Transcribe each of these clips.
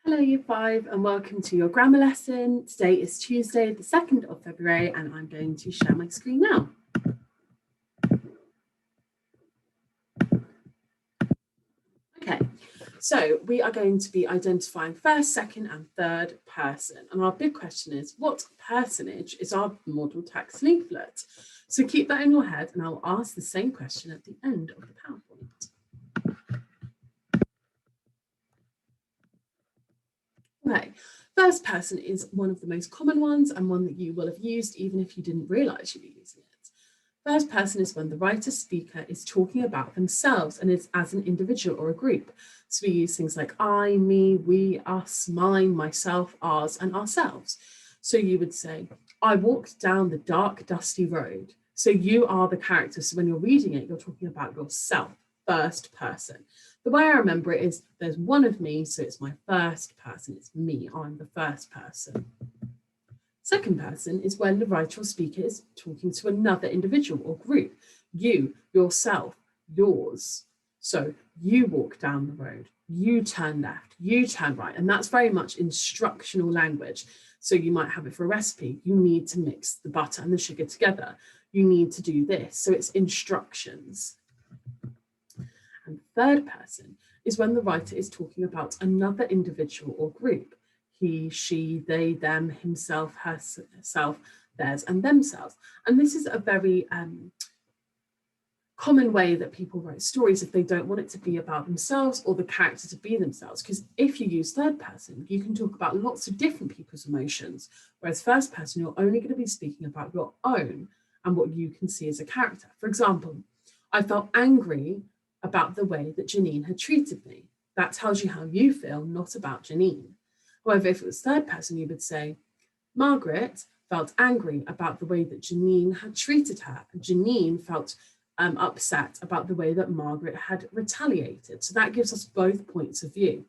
Hello Year 5 and welcome to your grammar lesson. Today is Tuesday the 2nd of February and I'm going to share my screen now. Okay, so we are going to be identifying first, second and third person. And our big question is, what personage is our model text leaflet? So keep that in your head and I'll ask the same question at the end of the PowerPoint. Okay, first person is one of the most common ones and one that you will have used even if you didn't realize you were using it. First person is when the writer speaker is talking about themselves and it's as an individual or a group. So we use things like I, me, we, us, mine, myself, ours, and ourselves. So you would say, I walked down the dark, dusty road. So you are the character. So when you're reading it, you're talking about yourself, first person. The way I remember it is there's one of me, so it's my first person, it's me, I'm the first person. Second person is when the writer or speaker is talking to another individual or group. You, yourself, yours. So you walk down the road, you turn left, you turn right, and that's very much instructional language. So you might have it for a recipe. You need to mix the butter and the sugar together. You need to do this. So it's instructions. And third person is when the writer is talking about another individual or group. He, she, they, them, himself, herself, theirs, and themselves. And this is a very common way that people write stories if they don't want it to be about themselves or the character to be themselves. Because if you use third person, you can talk about lots of different people's emotions. Whereas first person, you're only going to be speaking about your own and what you can see as a character. For example, I felt angry about the way that Janine had treated me. That tells you how you feel, not about Janine. However, if it was third person, you would say, Margaret felt angry about the way that Janine had treated her. Janine felt upset about the way that Margaret had retaliated. So that gives us both points of view.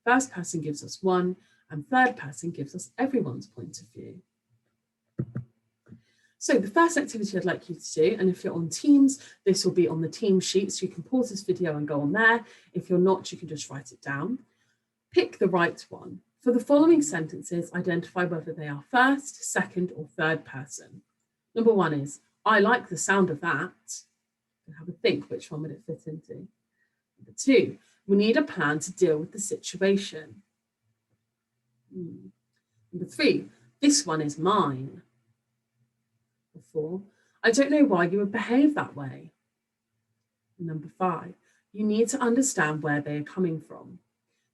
First person gives us one, and third person gives us everyone's point of view. So the first activity I'd like you to do, and if you're on Teams, this will be on the team sheet, so you can pause this video and go on there. If you're not, you can just write it down. Pick the right one. For the following sentences, identify whether they are first, second, or third person. Number one is, I like the sound of that. And have a think, which one would it fit into? Number two, we need a plan to deal with the situation. Number three, this one is mine. Number four, I don't know why you would behave that way. Number five, you need to understand where they are coming from.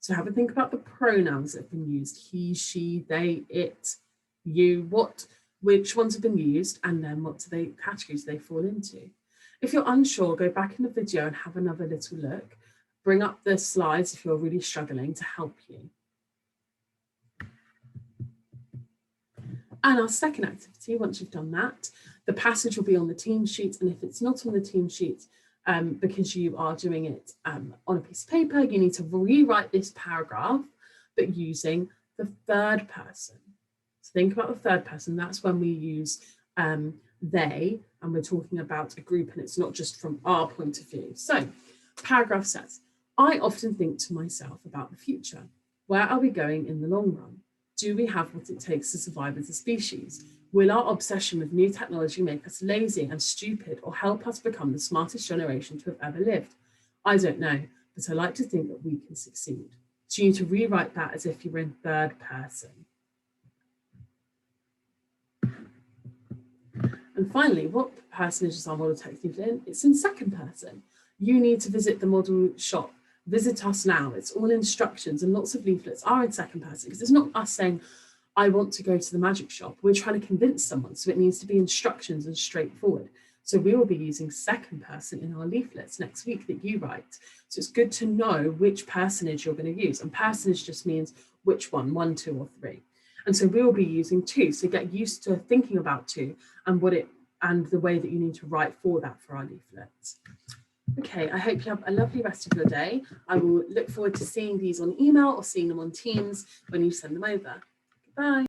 So have a think about the pronouns that have been used. He, she, they, it, you, which ones have been used, and then what categories do they fall into. If you're unsure, go back in the video and have another little look. Bring up the slides if you're really struggling to help you. And our second activity, once you've done that, the passage will be on the team sheet. And if it's not on the team sheet, because you are doing it on a piece of paper, you need to rewrite this paragraph, but using the third person. So think about the third person. That's when we use they, and we're talking about a group, and it's not just from our point of view. So paragraph says, I often think to myself about the future. Where are we going in the long run? Do we have what it takes to survive as a species? Will our obsession with new technology make us lazy and stupid or help us become the smartest generation to have ever lived? I don't know, but I like to think that we can succeed. So you need to rewrite that as if you were in third person. And finally, what personage is our model text leaflet in? It's in second person. You need to visit the model shop. Visit us now. It's all instructions, and lots of leaflets are in second person because it's not us saying, I want to go to the magic shop. We're trying to convince someone, so it needs to be instructions and straightforward. So we will be using second person in our leaflets next week that you write. So it's good to know which personage you're going to use. And personage just means which one, 2, or 3. And so we will be using 2. So get used to thinking about 2 and the way that you need to write for that for our leaflets. Okay, I hope you have a lovely rest of your day. I will look forward to seeing these on email or seeing them on Teams when you send them over. Goodbye.